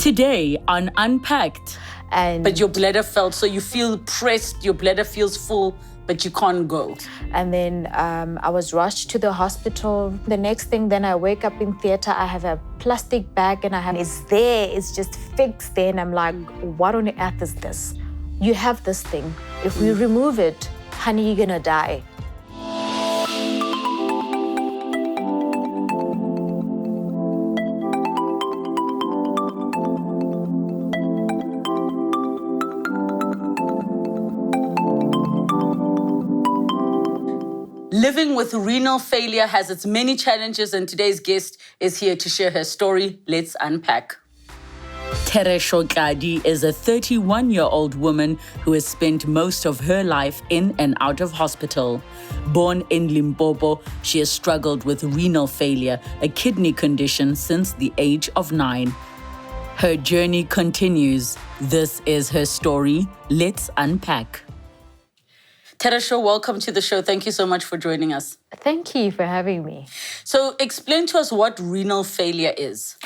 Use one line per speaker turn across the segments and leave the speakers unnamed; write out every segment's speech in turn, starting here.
Today on Unpacked.
But your bladder felt, so you feel pressed, your bladder feels full, but you can't go.
And then I was rushed to the hospital. The next thing, then I wake up in theater, I have a plastic bag and it's there, it's just fixed there. And I'm like, what on earth is this? You have this thing. If we remove it, honey, you're gonna die.
Living with renal failure has its many challenges, and today's guest is here to share her story. Let's unpack.
Teresho Kadi is a 31-year-old woman who has spent most of her life in and out of hospital. Born in Limpopo, she has struggled with renal failure, a kidney condition, since the age of 9. Her journey continues. This is her story. Let's unpack.
Teresho, welcome to the show. Thank you so much for joining us.
Thank you for having me.
So explain to us what renal failure is.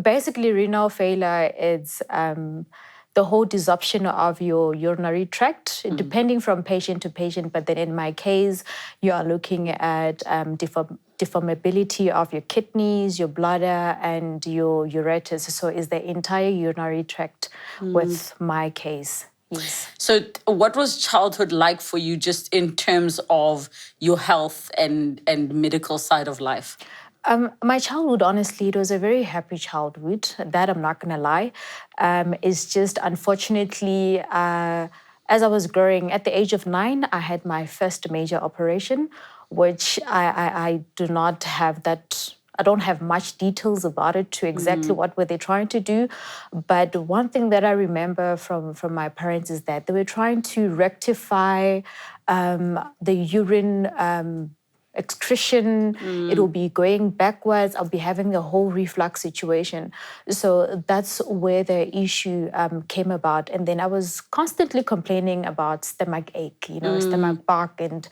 Basically, renal failure is the whole disruption of your urinary tract, depending from patient to patient. But then in my case, you are looking at deformability of your kidneys, your bladder, and your ureters. So it's the entire urinary tract with my case. Yes.
So what was childhood like for you, just in terms of your health and medical side of life?
My childhood, honestly, it was a very happy childhood. That I'm not going to lie. It's just, unfortunately, as I was growing, at the age of 9, I had my first major operation, which I do not have that. I don't have much details about it to exactly what were they trying to do. But one thing that I remember from my parents is that they were trying to rectify the urine excretion. It will be going backwards. I'll be having a whole reflux situation. So that's where the issue came about. And then I was constantly complaining about stomach ache, stomach bug, and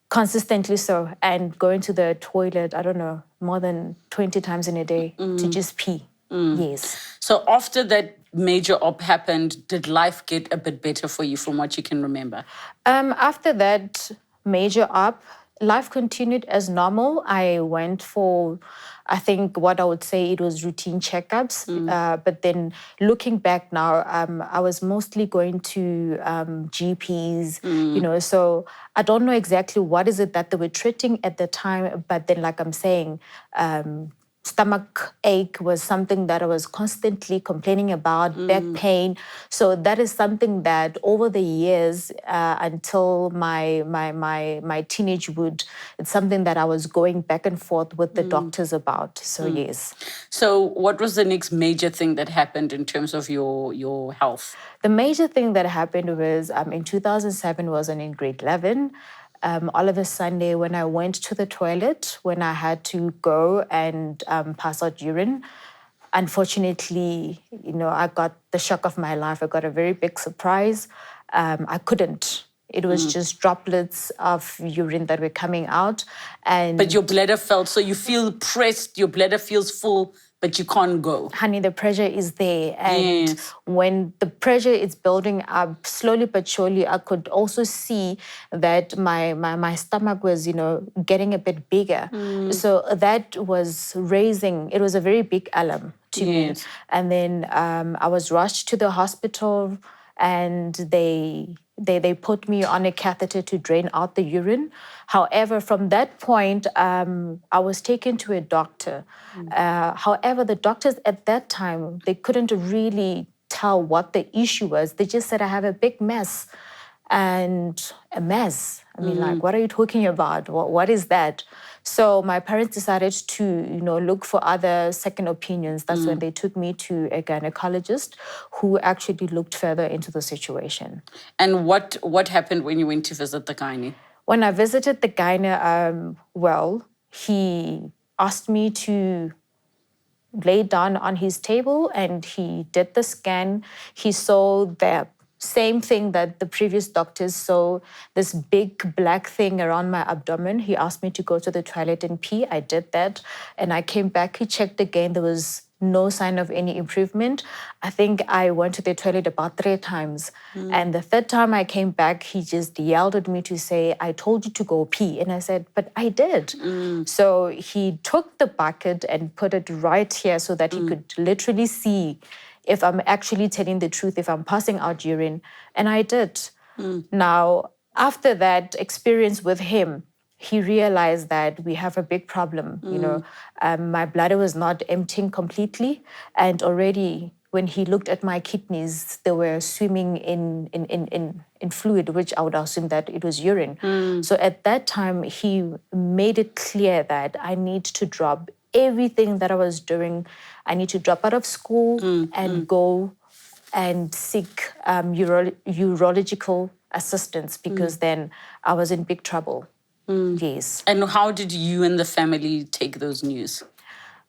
consistently so, and going to the toilet, I don't know, more than 20 times in a day to just pee. Yes.
So after that major op happened, did life get a bit better for you from what you can remember?
After that major op, life continued as normal. I went for, I think what I would say, it was routine checkups. But then looking back now, I was mostly going to GPs, so I don't know exactly what is it that they were treating at the time. But then, like I'm saying, stomach ache was something that I was constantly complaining about, back pain. So that is something that over the years, until my teenagehood, it's something that I was going back and forth with the doctors about. So yes.
So what was the next major thing that happened in terms of your health?
The major thing that happened was in 2007, was in grade 11. All of a sudden, when I went to the toilet, when I had to go and pass out urine, unfortunately, I got the shock of my life. I got a very big surprise. I couldn't. It was just droplets of urine that were coming out.
But your bladder felt, so you feel pressed, your bladder feels full, but you can't go.
Honey, the pressure is there. And when the pressure is building up, slowly but surely, I could also see that my stomach was, getting a bit bigger. So that was raising, it was a very big alarm to me. And then I was rushed to the hospital, and they put me on a catheter to drain out the urine. However, from that point, I was taken to a doctor. However, the doctors at that time, they couldn't really tell what the issue was. They just said, I have a big mess. And a mess. I mean, like, what are you talking about? What is that? So my parents decided to, look for other second opinions. That's when they took me to a gynecologist who actually looked further into the situation.
And what happened when you went to visit the gynae?
When I visited the gynae, he asked me to lay down on his table, and he did the scan. He saw the same thing that the previous doctors saw, this big black thing around my abdomen. He asked me to go to the toilet and pee. I did that, and I came back. He checked again. There was no sign of any improvement. I think I went to the toilet about 3 times. And the third time I came back, he just yelled at me to say, I told you to go pee. And I said, but I did. So he took the bucket and put it right here so that he could literally see if I'm actually telling the truth, if I'm passing out urine. And I did. Now, after that experience with him, he realized that we have a big problem. My bladder was not emptying completely, and already when he looked at my kidneys, they were swimming in fluid, which I would assume that it was urine. So at that time, he made it clear that I need to drop everything that I was doing. I need to drop out of school and go and seek urological assistance, because then I was in big trouble. Yes.
And how did you and the family take those news?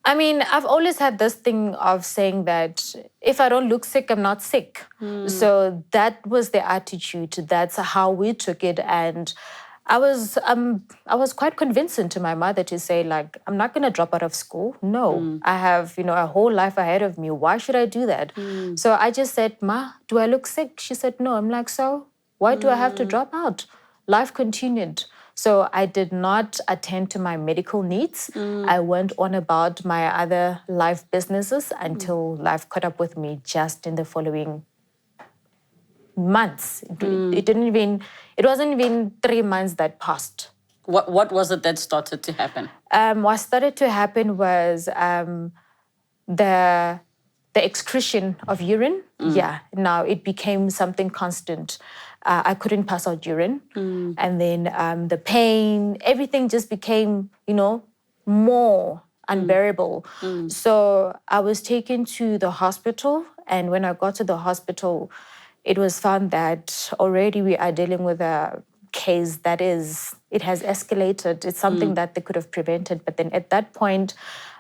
I mean, I've always had this thing of saying that if I don't look sick, I'm not sick. So that was the attitude. That's how we took it. And I was quite convincing to my mother to say, like, I'm not going to drop out of school. No, I have, a whole life ahead of me. Why should I do that? So I just said, Ma, do I look sick? She said, no. I'm like, so why do I have to drop out? Life continued. So I did not attend to my medical needs. I went on about my other life businesses until life caught up with me just in the following months. It wasn't even 3 months that passed.
What was it that started to happen?
What started to happen was the excretion of urine. Yeah, now it became something constant. I couldn't pass out urine. And then the pain, everything just became, more unbearable. So I was taken to the hospital. And when I got to the hospital, it was found that already we are dealing with a case that it has escalated. It's something that they could have prevented. But then at that point,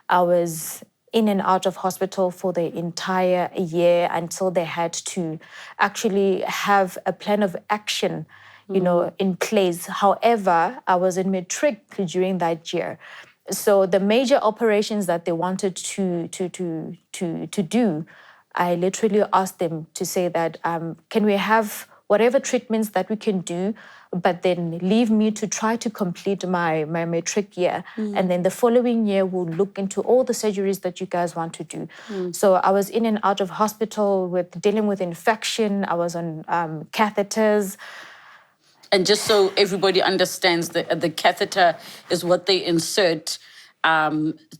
I was in and out of hospital for the entire year until they had to actually have a plan of action, in place. However, I was in matric during that year. So the major operations that they wanted to do, I literally asked them to say that, can we have whatever treatments that we can do, but then leave me to try to complete my matric year. And then the following year, we'll look into all the surgeries that you guys want to do. So I was in and out of hospital dealing with infection. I was on catheters.
And just so everybody understands, the catheter is what they insert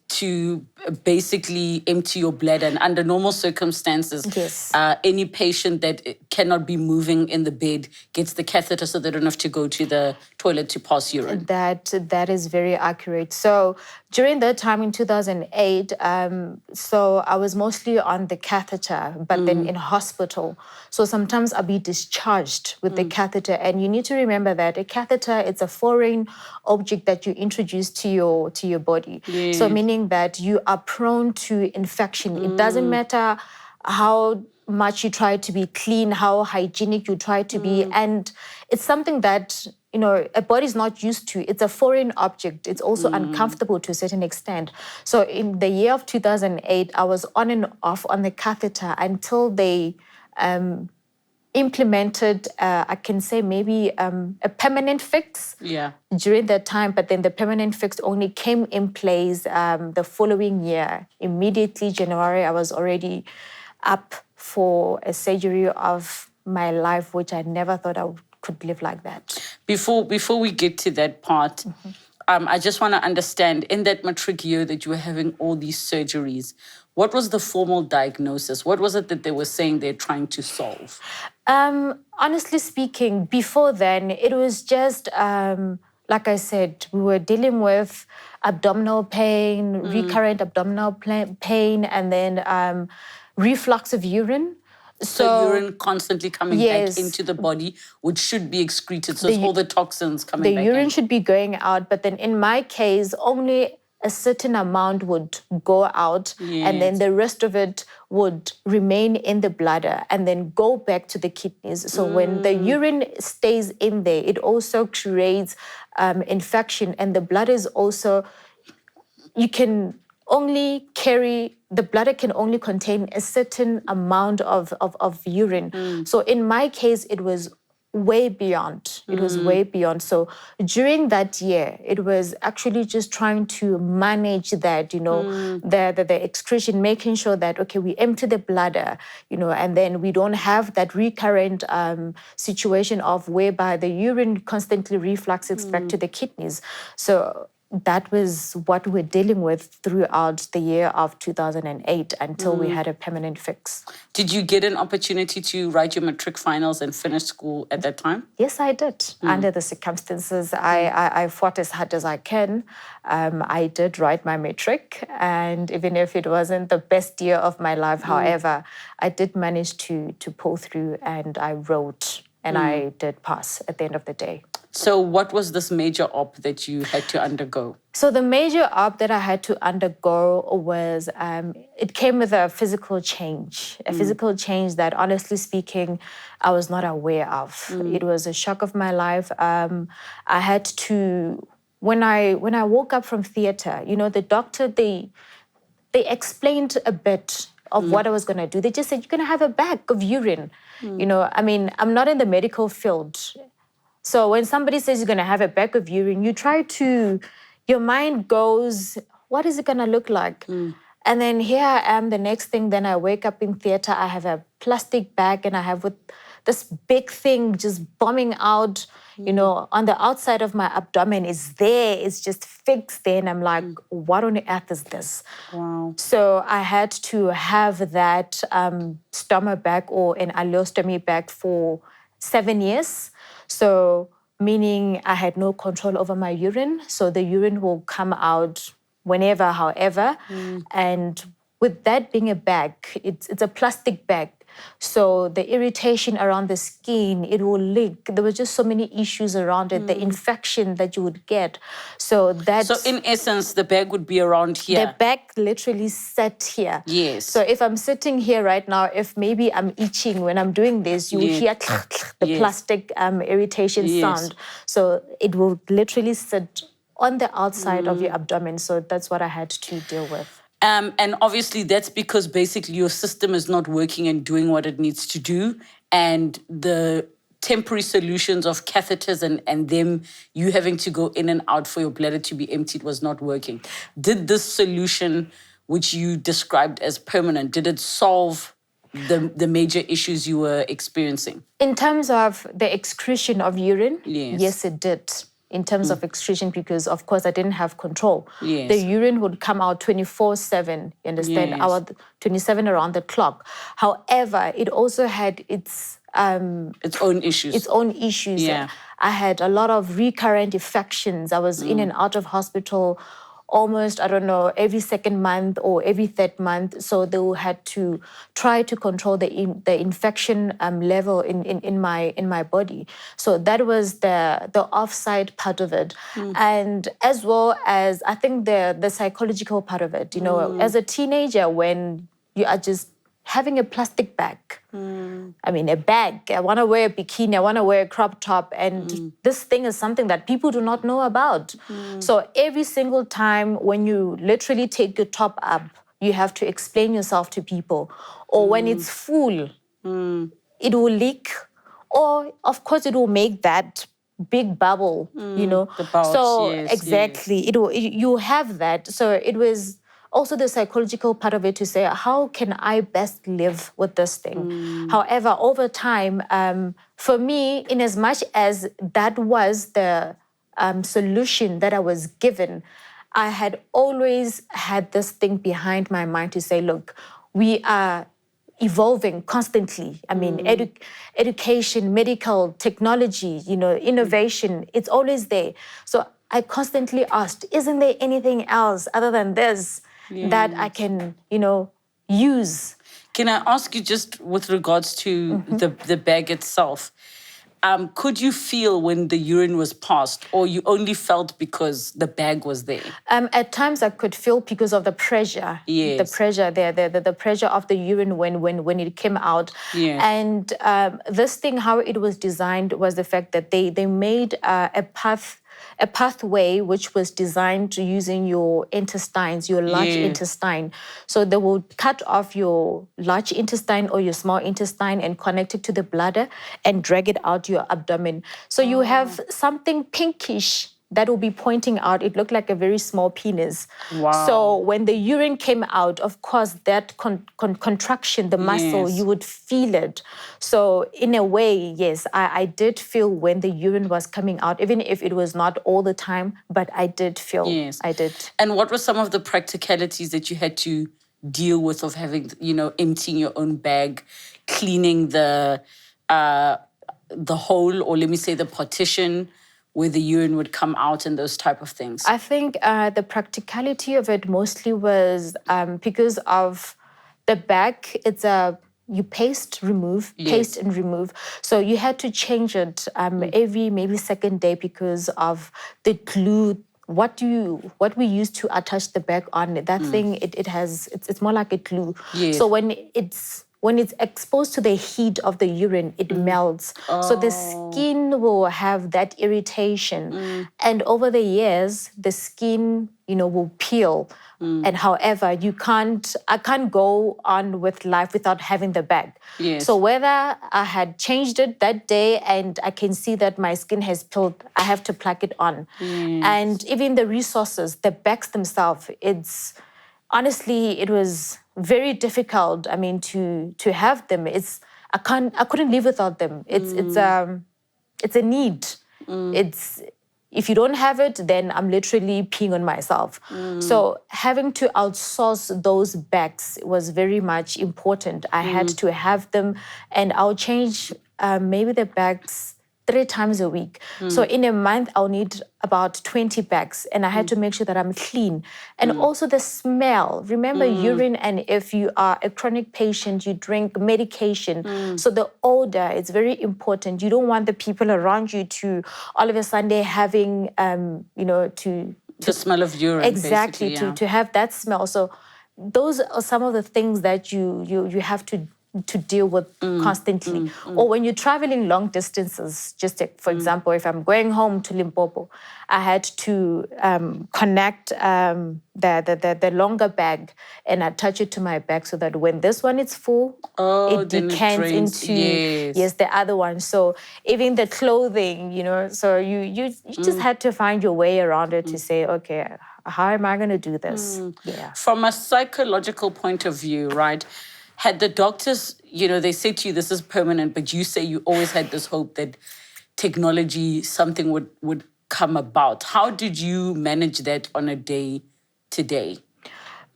to basically empty your bladder. And under normal circumstances,
Yes.
Any patient that cannot be moving in the bed gets the catheter so they don't have to go to the toilet to pass urine.
That is very accurate. So during that time in 2008, so I was mostly on the catheter, but then in hospital. So sometimes I'll be discharged with the catheter. And you need to remember that a catheter, it's a foreign object that you introduce to your body. So meaning that you are prone to infection. It doesn't matter how much you try to be clean, how hygienic you try to be. And it's something that, a body's not used to. It's a foreign object. It's also uncomfortable to a certain extent. So in the year of 2008, I was on and off on the catheter until they implemented, I can say maybe a permanent fix during that time. But then the permanent fix only came in place the following year. Immediately, January, I was already up for a surgery of my life, which I never thought I could live like that.
Before we get to that part, I just want to understand, in that matric year that you were having all these surgeries, what was the formal diagnosis? What was it that they were saying they're trying to solve?
Honestly speaking, before then, it was just, like I said, we were dealing with abdominal pain, recurrent abdominal pain, and then reflux of urine.
So urine constantly coming back into the body, which should be excreted. So it's all the toxins coming back in.
The urine should be going out, but then in my case, only a certain amount would go out, and then the rest of it would remain in the bladder and then go back to the kidneys. So when the urine stays in there, it also creates infection, and the blood is also, you can only carry, the bladder can only contain a certain amount of urine. So in my case, it was way beyond. It was way beyond. So during that year, it was actually just trying to manage that, the excretion, making sure that, okay, we empty the bladder, and then we don't have that recurrent situation of whereby the urine constantly refluxes back to the kidneys. So that was what we're dealing with throughout the year of 2008 until we had a permanent fix.
Did you get an opportunity to write your matric finals and finish school at that time?
Yes, I did. Under the circumstances, I fought as hard as I can. I did write my matric, and even if it wasn't the best year of my life, however, I did manage to pull through, and I wrote, and I did pass at the end of the day.
So what was this major op that you had to undergo?
So the major op that I had to undergo was, it came with a physical change that, honestly speaking, I was not aware of. It was a shock of my life. I had to, when I woke up from theater, the doctor, they explained a bit of what I was going to do. They just said, you're going to have a bag of urine. I'm not in the medical field. So when somebody says you're going to have a bag of urine, your mind goes, what is it going to look like? And then here I am, the next thing, then I wake up in theater, I have a plastic bag and I have with this big thing just bombing out, on the outside of my abdomen. Is there, it's just fixed there. And I'm like, what on earth is this?
Wow.
So I had to have that stomach bag or an ileostomy bag for 7 years. So meaning I had no control over my urine. So the urine will come out whenever, however. And with that being a bag, it's a plastic bag. So the irritation around the skin, it will leak. There were just so many issues around it, the infection that you would get. So
in essence, the bag would be around here.
The bag literally sat here.
Yes.
So if I'm sitting here right now, if maybe I'm itching when I'm doing this, you will hear the plastic irritation sound. So it will literally sit on the outside of your abdomen. So that's what I had to deal with.
And obviously that's because basically your system is not working and doing what it needs to do. And the temporary solutions of catheters and them, you having to go in and out for your bladder to be emptied was not working. Did this solution, which you described as permanent, did it solve the major issues you were experiencing?
In terms of the excretion of urine,
yes
it did. In terms of excretion, because of course I didn't have control.
Yes.
The urine would come out 24/7, you understand,
Yes.
27 around the clock. However, it also had its
own issues. Yeah.
I had a lot of recurrent infections. I was in and out of hospital almost, every second month or every third month. So they had to try to control the infection level in my body. So that was the offside part of it. And as well as, I think, the psychological part of it. As a teenager, when you are just having a plastic bag. A bag. I want to wear a bikini. I want to wear a crop top. And this thing is something that people do not know about. So every single time when you literally take your top up, you have to explain yourself to people. Or when it's full, it will leak. Or, of course, it will make that big bubble,
The bulge,
so
yes,
exactly.
Yes.
You have that. So it was also the psychological part of it to say, how can I best live with this thing? However, over time, for me, in as much as that was the solution that I was given, I had always had this thing behind my mind to say, look, we are evolving constantly. Education, medical, technology, innovation, it's always there. So I constantly asked, isn't there anything else other than this that I can, use?
Can I ask you, just with regards to the bag itself, could you feel when the urine was passed, or you only felt because the bag was there?
At times I could feel because of the pressure.
Yes.
The pressure there, the pressure of the urine when it came out.
Yes.
And this thing, how it was designed was the fact that they made a path a pathway which was designed using your intestines, your large intestine. So they will cut off your large intestine or your small intestine and connect it to the bladder and drag it out your abdomen. So you have something pinkish that will be pointing out. It looked like a very small penis.
Wow.
So when the urine came out, of course, that contraction, the muscle, you would feel it. So in a way, yes, I did feel when the urine was coming out, even if it was not all the time, but I did feel.
Yes.
I did.
And what were some of the practicalities that you had to deal with of having, emptying your own bag, cleaning the hole, or let me say the partition where the urine would come out and those type of things?
I think the practicality of it mostly was because of the bag. It's you paste, remove, paste and remove. So you had to change it every maybe second day because of the glue. What we use to attach the bag on that thing, it's more like a glue.
Yes.
So when it's exposed to the heat of the urine, it melts. So the skin will have that irritation. And over the years, the skin, will peel. And however, I can't go on with life without having the bag.
Yes.
So whether I had changed it that day and I can see that my skin has peeled, I have to plug it on. And even the resources, the bags themselves, honestly, it was very difficult. I mean, to have them. I couldn't live without them. It's a need. If you don't have it, then I'm literally peeing on myself. So having to outsource those bags was very much important. I had to have them, and I'll change maybe the bags 3 times a week. So in a month, I'll need about 20 bags, and I had to make sure that I'm clean. And also the smell. Remember, urine, and if you are a chronic patient, you drink medication. So the odor is very important. You don't want the people around you to all of a sudden having, the
smell of urine.
Exactly, to have that smell. So those are some of the things that you have to deal with constantly. Or when you're traveling long distances, just for example, if I'm going home to Limpopo, I had to connect the longer bag and attach it to my bag so that when this one is full, it decants into the other one. So even the clothing, so you just had to find your way around it to say, okay, how am I going to do this?
From a psychological point of view, right? Had the doctors, they say to you, this is permanent, but you say you always had this hope that technology, something would come about. How did you manage that on a day-to-day?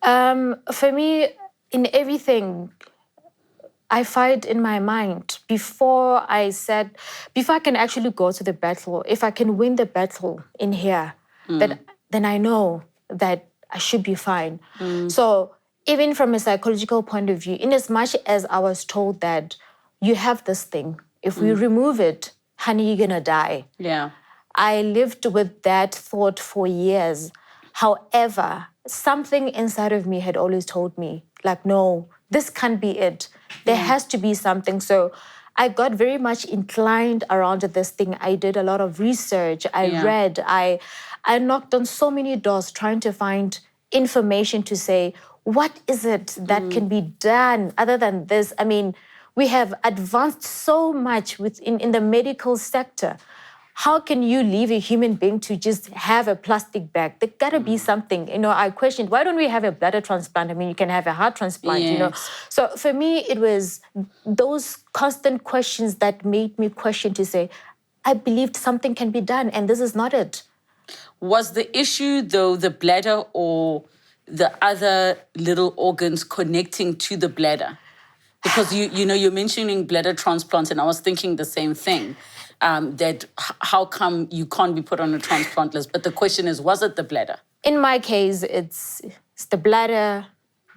For me, in everything, I fight in my mind. Before I can actually go to the battle, if I can win the battle in here, then I know that I should be fine. So even from a psychological point of view, in as much as I was told that you have this thing, if we remove it, honey, you're gonna die.
Yeah.
I lived with that thought for years. However, something inside of me had always told me, like, no, this can't be it. There has to be something. So I got very much inclined around this thing. I did a lot of research. I read. I knocked on so many doors trying to find information to say, what is it that can be done other than this? I mean, we have advanced so much in the medical sector. How can you leave a human being to just have a plastic bag? There gotta be something. I questioned, why don't we have a bladder transplant? I mean, you can have a heart transplant, So for me, it was those constant questions that made me question to say, I believed something can be done, and this is not it.
Was the issue, though, the bladder or the other little organs connecting to the bladder? Because you're mentioning bladder transplants, and I was thinking the same thing. That how come you can't be put on a transplant list? But the question is, was it the bladder?
In my case, it's the bladder,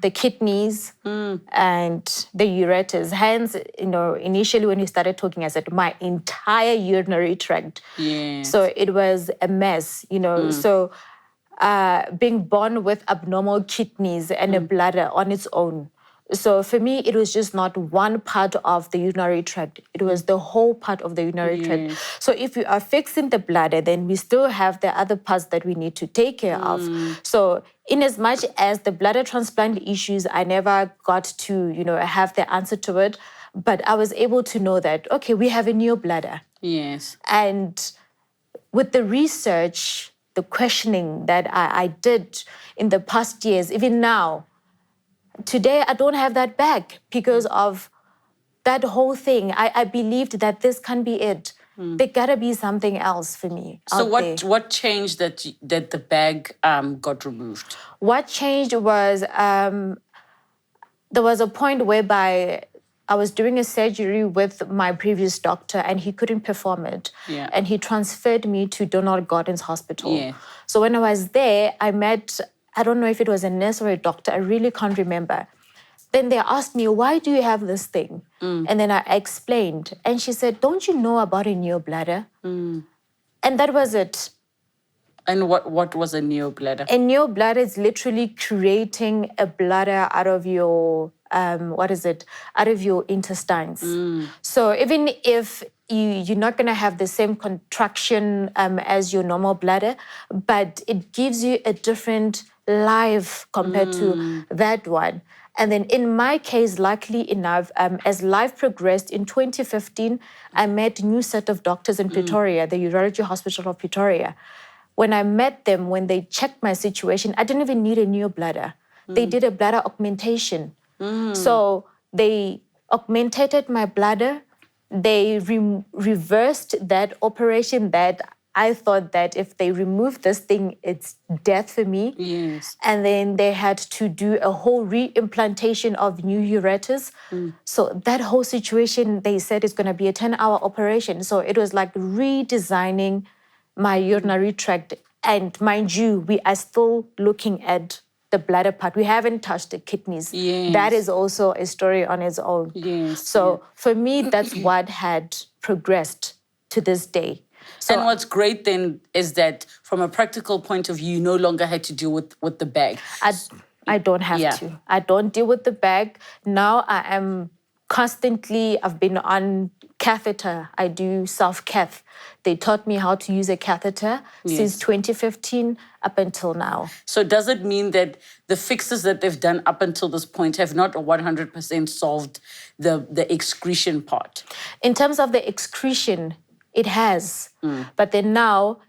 the kidneys, and the ureters. Hence, initially when we started talking, I said my entire urinary tract.
Yes.
So it was a mess, So being born with abnormal kidneys and a bladder on its own. So for me, it was just not one part of the urinary tract. It was the whole part of the urinary tract. So if you are fixing the bladder, then we still have the other parts that we need to take care of. So in as much as the bladder transplant issues, I never got to, have the answer to it. But I was able to know that, okay, we have a new bladder.
Yes.
And with the research, the questioning that I did in the past years, even now, today I don't have that back because of that whole thing. I believed that this can be it. There gotta be something else for me.
So what changed that the bag got removed?
What changed was there was a point whereby I was doing a surgery with my previous doctor and he couldn't perform it.
Yeah.
And he transferred me to Donald Gordon's Hospital.
Yeah.
So when I was there, I met, I don't know if it was a nurse or a doctor, I really can't remember. Then they asked me, why do you have this thing? And then I explained. And she said, don't you know about a neobladder? And that was it.
And what was a neobladder?
A neobladder is literally creating a bladder out of your, out of your intestines. So even if you're not going to have the same contraction as your normal bladder, but it gives you a different life compared to that one. And then in my case, luckily enough, as life progressed in 2015, I met a new set of doctors in Pretoria, the Urology Hospital of Pretoria. When I met them, when they checked my situation, I didn't even need a new bladder. They did a bladder augmentation. So they augmentated my bladder. They reversed that operation that I thought that if they remove this thing, it's death for me.
Yes.
And then they had to do a whole re-implantation of new ureters. So that whole situation, they said, is going to be a 10-hour operation. So it was like redesigning my urinary tract. And mind you, we are still looking at the bladder part. We haven't touched the kidneys.
Yes.
That is also a story on its own.
Yes.
So for me, that's what had progressed to this day. So,
and what's great then is that from a practical point of view, you no longer had to deal with the bag.
I don't have to. I don't deal with the bag. Now I am constantly, I've been on catheter. I do self-cath. They taught me how to use a catheter since 2015 up until now.
So does it mean that the fixes that they've done up until this point have not 100% solved the excretion part?
In terms of the excretion, it has. But then now,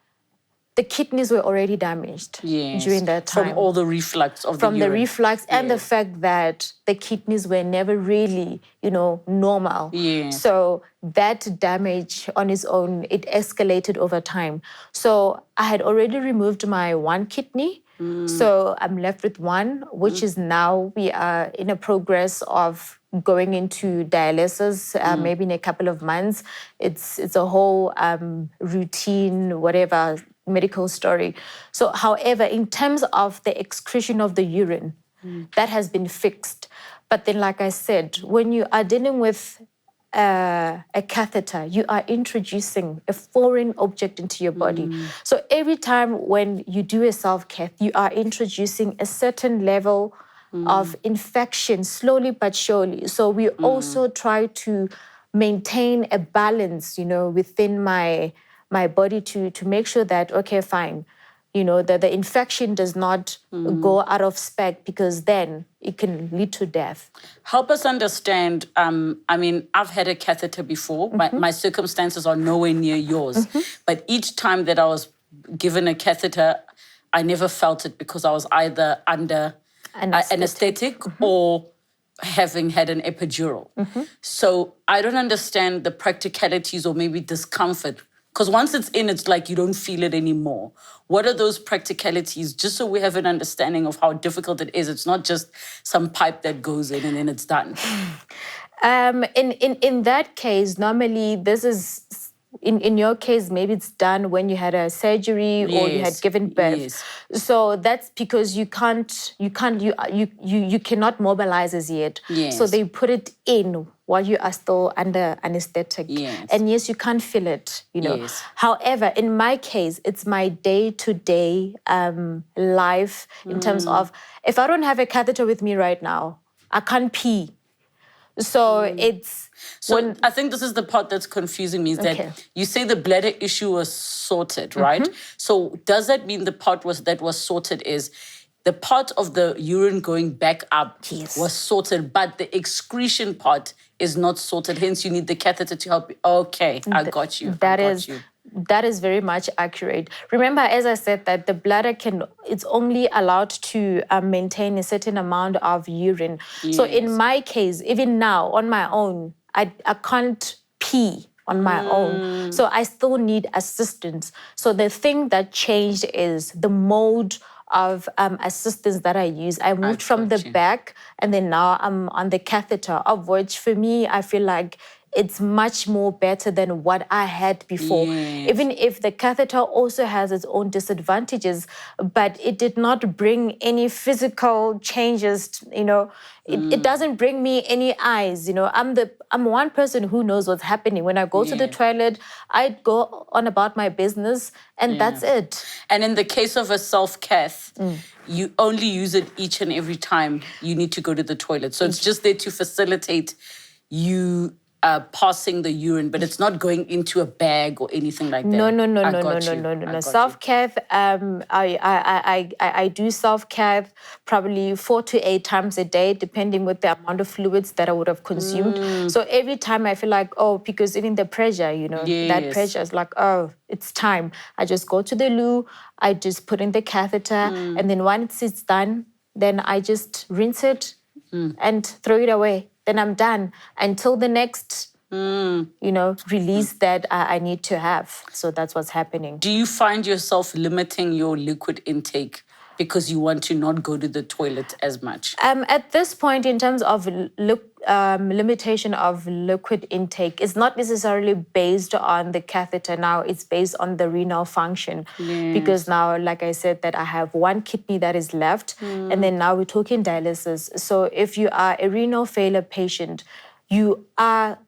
the kidneys were already damaged during that time.
From all the reflux of
From
the
the
urine.
reflux and the fact that the kidneys were never really, normal.
Yes.
So that damage on its own, it escalated over time. So I had already removed my one kidney. So I'm left with one, which is now we are in a progress of going into dialysis, maybe in a couple of months. It's a whole routine, whatever, medical story. So, however, in terms of the excretion of the urine, that has been fixed. But then, like I said, when you are dealing with a catheter, you are introducing a foreign object into your body. So every time when you do a self-cath, you are introducing a certain level of infection, slowly but surely. So we also try to maintain a balance, within my body to make sure that, okay, fine, that the infection does not go out of spec, because then it can lead to death.
Help us understand. I've had a catheter before. My circumstances are nowhere near yours. But each time that I was given a catheter, I never felt it because I was either under anesthetic or having had an epidural. So I don't understand the practicalities or maybe discomfort. Because once it's in, it's like you don't feel it anymore. What are those practicalities? Just so we have an understanding of how difficult it is. It's not just some pipe that goes in and then it's done.
In that case, normally this is, in your case, maybe it's done when you had a surgery or you had given birth.
Yes.
So that's because you cannot mobilize as yet.
Yes.
So they put it in while you are still under anesthetic.
Yes.
And yes, you can't feel it,
Yes.
However, in my case, it's my day-to-day life in terms of, if I don't have a catheter with me right now, I can't pee. So it's
So I think this is the part that's confusing me is
Okay.
that you say the bladder issue was sorted, right? So does that mean the part that was sorted is the part of the urine going back up
Yes.
was sorted, but the excretion part is not sorted. Hence, you need the catheter to help you. Okay, I got you.
That is very much accurate. Remember, as I said, that the bladder it's only allowed to maintain a certain amount of urine. So in my case, even now on my own, I can't pee on my own. So I still need assistance. So the thing that changed is the mode of assistance that I use. I moved from the back, and then now I'm on the catheter, of which for me, I feel like it's much more better than what I had before.
Yes.
Even if the catheter also has its own disadvantages, but it did not bring any physical changes, it doesn't bring me any eyes. I'm one person who knows what's happening. When I go to the toilet, I go on about my business, and that's it.
And in the case of a self-cath, you only use it each and every time you need to go to the toilet. So it's just there to facilitate you passing the urine, but it's not going into a bag or anything like that.
No. Self-cath, I do self-cath probably 4 to 8 times a day, depending with the amount of fluids that I would have consumed. So every time I feel like, because even the pressure, that pressure is like, it's time. I just go to the loo, I just put in the catheter, and then once it's done, then I just rinse it and throw it away. Then I'm done until the next, release that I need to have. So that's what's happening.
Do you find yourself limiting your liquid intake because you want to not go to the toilet as much?
At this point, in terms of limitation of liquid intake, it's not necessarily based on the catheter now, it's based on the renal function. Because now, like I said, that I have one kidney that is left, and then now we're talking dialysis. So if you are a renal failure patient, you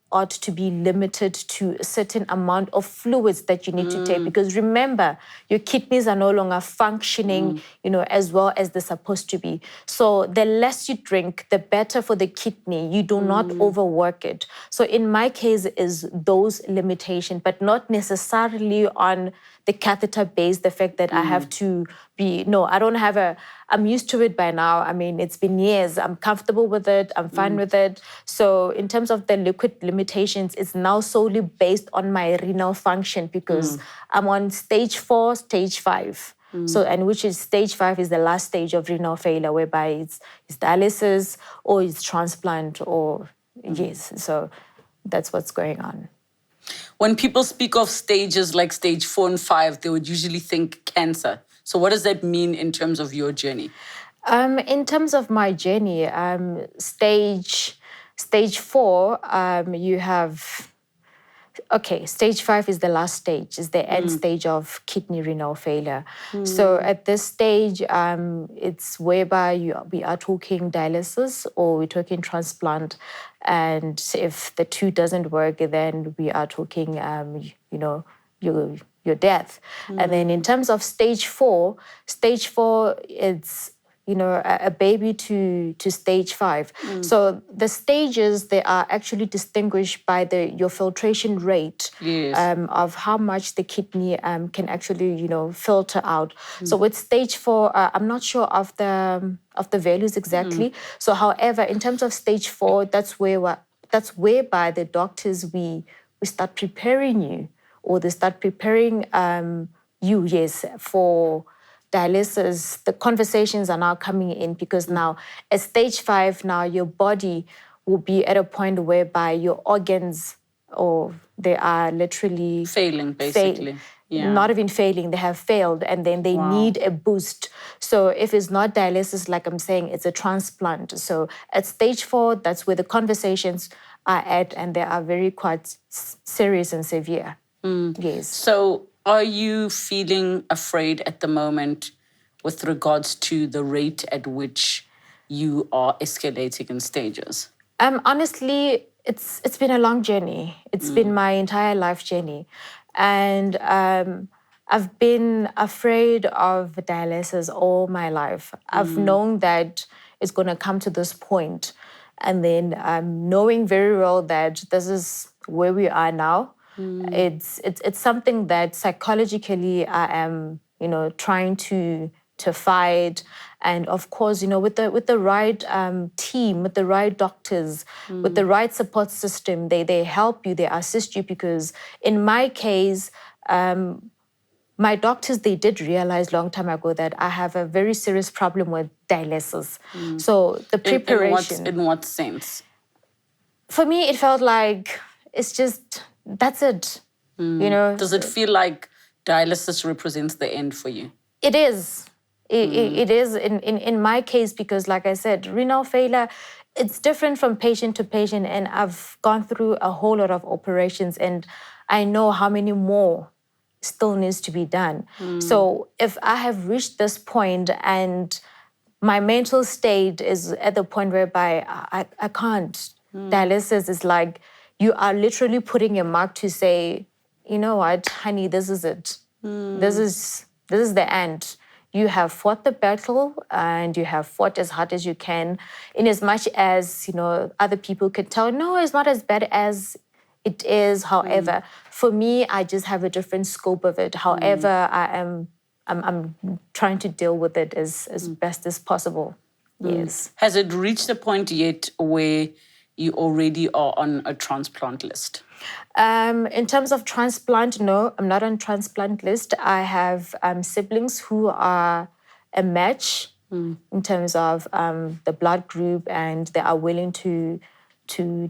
ought to be limited to a certain amount of fluids that you need to take, because remember, your kidneys are no longer functioning, as well as they're supposed to be. So the less you drink, the better for the kidney. You do not overwork it. So in my case is those limitations, but not necessarily on the catheter base, the fact that I have to I don't have I'm used to it by now. I mean, it's been years. I'm comfortable with it. I'm fine with it. So in terms of the liquid limitations, it's now solely based on my renal function, because I'm on stage 4, stage 5. So, and which is stage 5 is the last stage of renal failure, whereby it's dialysis or it's transplant or yes. So that's what's going on.
When people speak of stages like stage 4 and 5, they would usually think cancer. So what does that mean in terms of your journey?
In terms of my journey, stage 4, you have... Okay, stage 5 is the last stage, is the end stage of kidney renal failure. So at this stage, it's whereby we are talking dialysis or we're talking transplant. And if the two doesn't work, then we are talking, your death. And then in terms of stage 4, it's a baby to stage 5. So the stages, they are actually distinguished by your filtration rate of how much the kidney can actually, filter out. So with stage 4, I'm not sure of the values exactly. So however, in terms of stage 4, that's whereby the doctors, we start preparing you, or they start preparing you, for dialysis. The conversations are now coming in, because now at stage 5, now your body will be at a point whereby your organs, or they are literally
failing, basically.
Not even failing, they have failed, and then they need a boost. So if it's not dialysis, like I'm saying, it's a transplant. So at stage 4, that's where the conversations are at, and they are very quite serious and severe. Yes.
So are you feeling afraid at the moment with regards to the rate at which you are escalating in stages?
Honestly, it's been a long journey. It's been my entire life journey. And I've been afraid of dialysis all my life. I've known that it's going to come to this point. And then knowing very well that this is where we are now, it's something that psychologically I am, trying to fight. And of course, with the right team, with the right doctors, with the right support system, they help you, they assist you. Because in my case, my doctors, they did realize long time ago that I have a very serious problem with dialysis. So the preparation.
In what sense?
For me, it felt like it's just, that's it.
Does it feel like dialysis represents the end for you?
It is. It is in my case, because like I said, renal failure, it's different from patient to patient. And I've gone through a whole lot of operations, and I know how many more still needs to be done. So if I have reached this point and my mental state is at the point whereby I can't. Dialysis is like you are literally putting a mark to say, you know what, honey, this is it. This is the end. You have fought the battle and you have fought as hard as you can. In as much as, other people could tell, no, it's not as bad as it is. However, for me, I just have a different scope of it. However, I'm trying to deal with it as best as possible. Yes.
Has it reached a point yet where you already are on a transplant list?
In terms of transplant, no, I'm not on transplant list. I have siblings who are a match in terms of the blood group, and they are willing to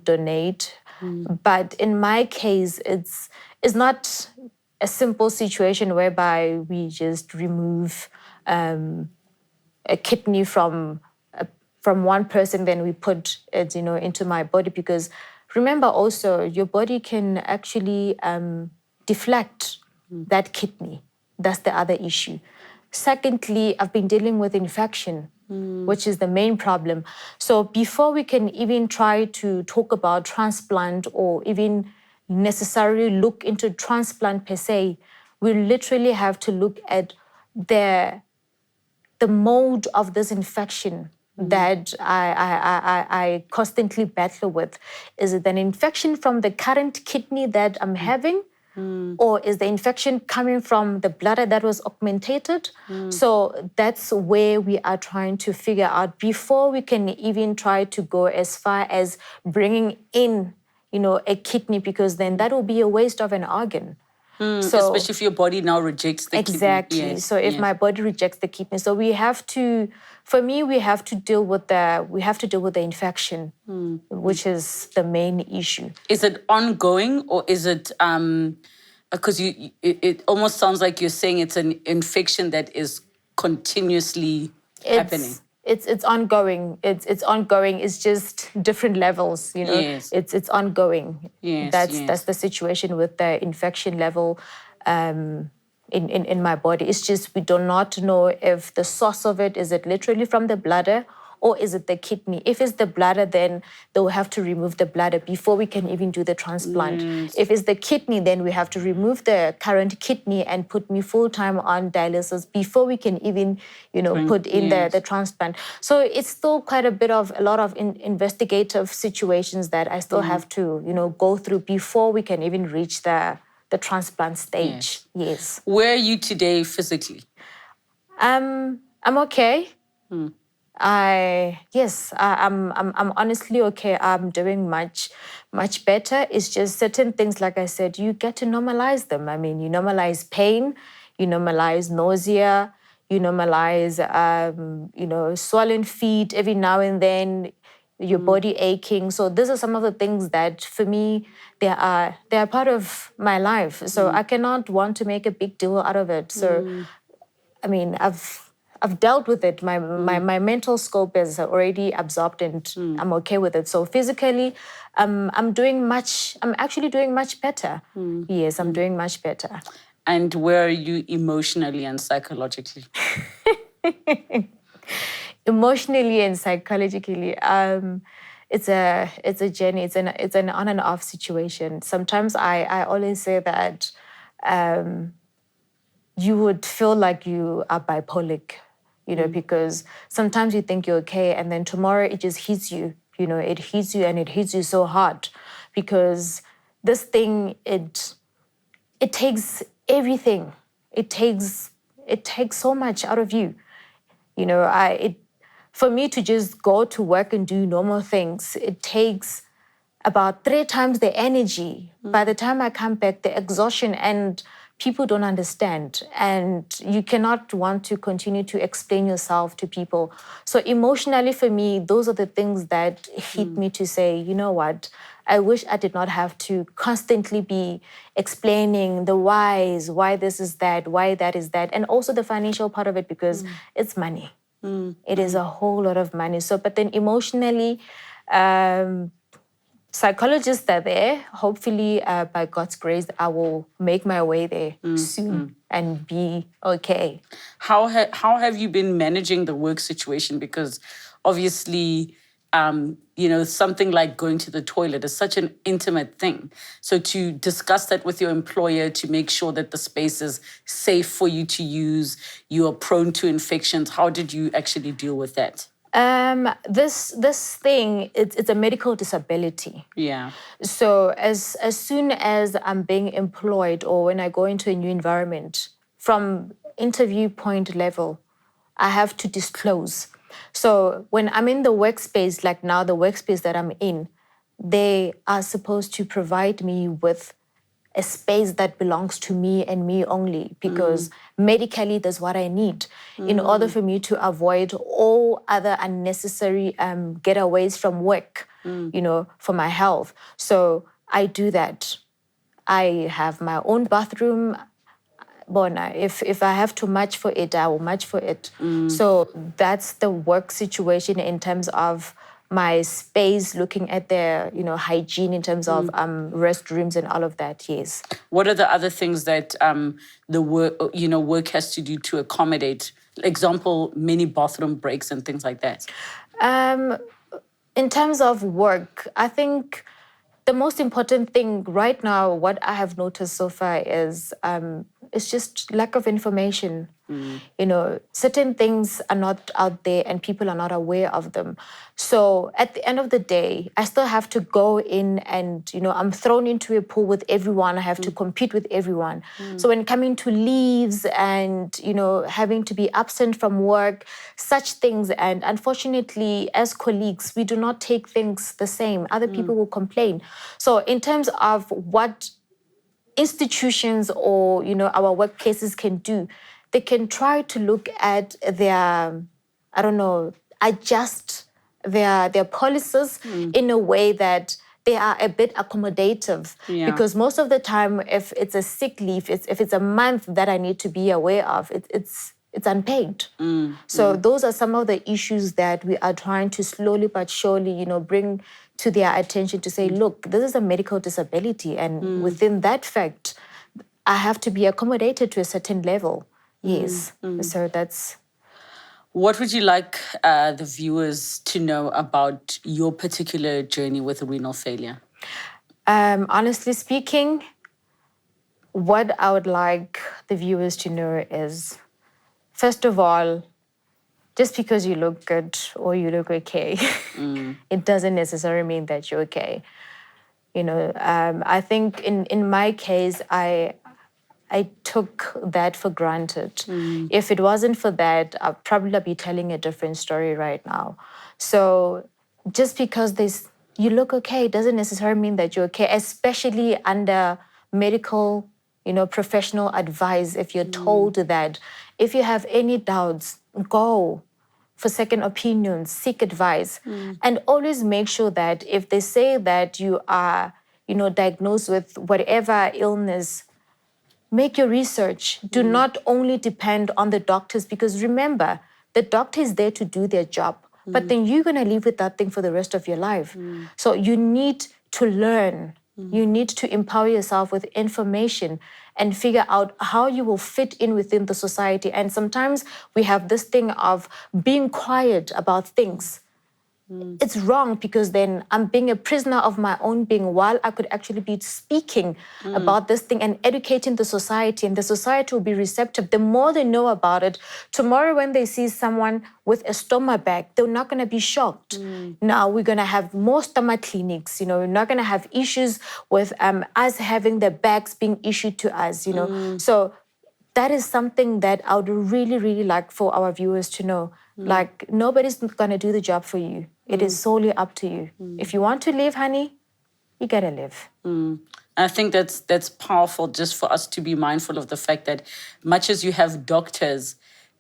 donate. But in my case, it's not a simple situation whereby we just remove a kidney from one person, then we put it, into my body. Because remember also, your body can actually deflect that kidney. That's the other issue. Secondly, I've been dealing with infection, which is the main problem. So before we can even try to talk about transplant or even necessarily look into transplant per se, we literally have to look at the mode of this infection that I constantly battle with. Is it an infection from the current kidney that I'm having? Or is the infection coming from the bladder that was augmented? So that's where we are trying to figure out before we can even try to go as far as bringing in, a kidney, because then that will be a waste of an organ.
So, especially if your body now rejects the kidney.
Exactly.
Yes,
so if my body rejects the kidney, so we have to deal with the infection, which is the main issue.
Is it ongoing, or is it because it almost sounds like you're saying it's an infection that is continuously happening?
It's ongoing. It's ongoing. It's just different levels,
Yes.
It's ongoing.
Yes,
That's the situation with the infection level in my body. It's just we do not know if the source of it is literally from the bladder, or is it the kidney. If it's the bladder, then they'll have to remove the bladder before we can even do the transplant. If it's the kidney, then we have to remove the current kidney and put me full-time on dialysis before we can even, put in the transplant. So it's still quite a lot of investigative situations that I still have to, go through before we can even reach the transplant stage. Yes.
Where are you today physically?
I'm okay. I'm honestly okay. I'm doing much better. It's just certain things, like I said, you get to normalize them. I mean, you normalize pain, you normalize nausea, you normalize, swollen feet every now and then, your body aching. So these are some of the things that, for me, they are part of my life. So I cannot want to make a big deal out of it. So, I mean, I've dealt with it. My mental scope is already absorbed, and I'm okay with it. So physically, I'm actually doing much better. Yes, I'm doing much better.
And where are you emotionally and psychologically?
Emotionally and psychologically, it's a journey. It's an on and off situation. Sometimes I always say that you would feel like you are bipolar. because sometimes you think you're okay and then tomorrow it just hits you, it hits you and it hits you so hard because this thing, it takes everything. It takes so much out of you. For me to just go to work and do normal things, it takes about 3 times the energy. By the time I come back, the exhaustion, and people don't understand. And you cannot want to continue to explain yourself to people. So emotionally for me, those are the things that hit me to say, you know what, I wish I did not have to constantly be explaining the whys, why this is that, why that is that, and also the financial part of it because it's money. It is a whole lot of money. So, but then emotionally, psychologists are there. Hopefully, by God's grace, I will make my way there soon and be okay.
How have you been managing the work situation? Because obviously, something like going to the toilet is such an intimate thing. So to discuss that with your employer, to make sure that the space is safe for you to use, you are prone to infections. How did you actually deal with that?
This thing, it's a medical disability.
Yeah.
So as soon as I'm being employed or when I go into a new environment, from interview point level, I have to disclose. So when I'm in the workspace, like now the workspace that I'm in, they are supposed to provide me with a space that belongs to me and me only, because medically that's what I need in order for me to avoid all other unnecessary getaways from work, for my health. So I do that. I have my own bathroom. Bona, if I have to match for it, I will match for it. So that's the work situation in terms of my space, looking at the hygiene in terms of restrooms and all of that. Yes.
What are the other things that the work has to do to accommodate? Example, many bathroom breaks and things like that.
In terms of work, I think the most important thing right now, what I have noticed so far is it's just lack of information. Certain things are not out there and people are not aware of them. So at the end of the day, I still have to go in and, I'm thrown into a pool with everyone. I have to compete with everyone. So when coming to leaves and, having to be absent from work, such things. And unfortunately, as colleagues, we do not take things the same. Other people will complain. So in terms of what institutions or, our workplaces can do, they can try to look at their, adjust their policies in a way that they are a bit accommodative.
Yeah.
Because most of the time, if it's a sick leave, if it's a month that I need to be aware of, it's unpaid. So those are some of the issues that we are trying to slowly but surely, bring to their attention to say, look, this is a medical disability. And within that fact, I have to be accommodated to a certain level. Yes. So that's...
What would you like the viewers to know about your particular journey with renal failure?
Honestly speaking, what I would like the viewers to know is, first of all, just because you look good or you look okay, it doesn't necessarily mean that you're okay. I think in my case, I took that for granted. If it wasn't for that, I'd probably be telling a different story right now. So just because you look okay doesn't necessarily mean that you're okay, especially under medical, professional advice. If you're told that, if you have any doubts, go for second opinions, seek advice, and always make sure that if they say that you are, diagnosed with whatever illness, make your research. Do not only depend on the doctors, because remember, the doctor is there to do their job, but then you're going to live with that thing for the rest of your life. So you need to learn. You need to empower yourself with information and figure out how you will fit in within the society. And sometimes we have this thing of being quiet about things. it's wrong because then I'm being a prisoner of my own being while I could actually be speaking about this thing and educating the society, and the society will be receptive. The more they know about it, tomorrow when they see someone with a stoma bag, they're not going to be shocked. Now we're going to have more stoma clinics, we're not going to have issues with us having the bags being issued to us, So that is something that I would really, really like for our viewers to know. Like, nobody's going to do the job for you. It is solely up to you. If you want to live, honey, you got to live.
I think that's powerful just for us to be mindful of the fact that much as you have doctors,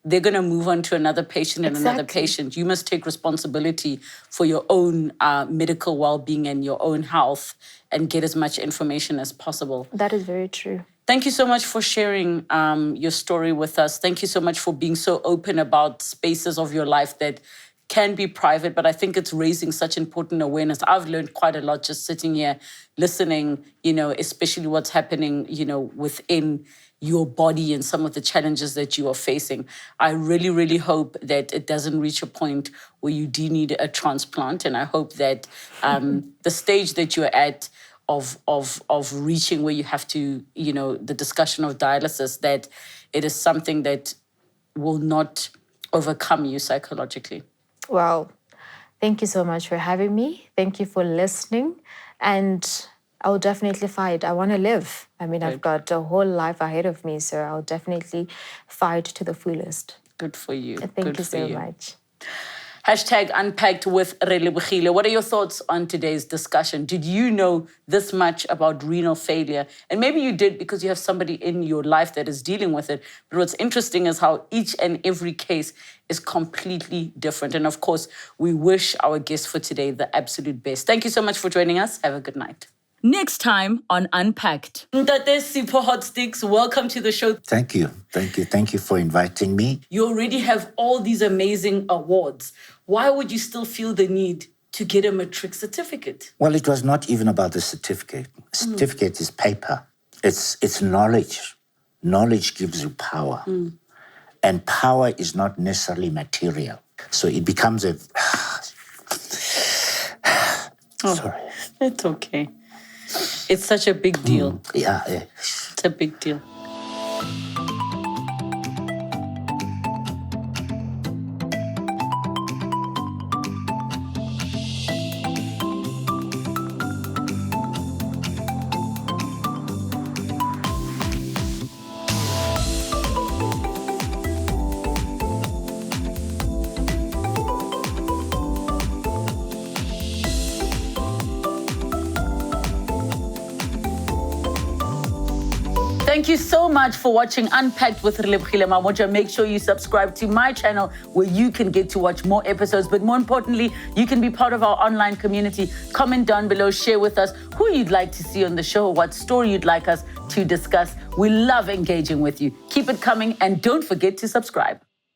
they're going to move on to another patient and another patient. You must take responsibility for your own medical well-being and your own health and get as much information as possible.
That is very true.
Thank you so much for sharing your story with us. Thank you so much for being so open about spaces of your life that can be private, but I think it's raising such important awareness. I've learned quite a lot just sitting here, listening, especially what's happening, within your body and some of the challenges that you are facing. I really, really hope that it doesn't reach a point where you do need a transplant. And I hope that the stage that you're at of reaching where you have to, the discussion of dialysis, that it is something that will not overcome you psychologically.
Well, thank you so much for having me. Thank you for listening. And I will definitely fight. I want to live. I mean, I've got a whole life ahead of me, so I'll definitely fight to the fullest.
Good for you.
Thank you so much.
#Unpacked with Relebogile. What are your thoughts on today's discussion? Did you know this much about renal failure? And maybe you did because you have somebody in your life that is dealing with it. But what's interesting is how each and every case is completely different. And of course, we wish our guest for today the absolute best. Thank you so much for joining us. Have a good night.
Next time on Unpacked.
Ntate Sipho Hotsticks, welcome to the show.
Thank you. Thank you for inviting me.
You already have all these amazing awards. Why would you still feel the need to get a matric certificate?
Well, it was not even about the certificate. Certificate is paper. It's knowledge. Knowledge gives you power. And power is not necessarily material. So it becomes a... Sorry.
It's okay. It's such a big deal.
Yeah.
It's a big deal. Thank you so much for watching Unpacked with Relebogile Mamoja. Make sure you subscribe to my channel where you can get to watch more episodes. But more importantly, you can be part of our online community. Comment down below, share with us who you'd like to see on the show, what story you'd like us to discuss. We love engaging with you. Keep it coming and don't forget to subscribe.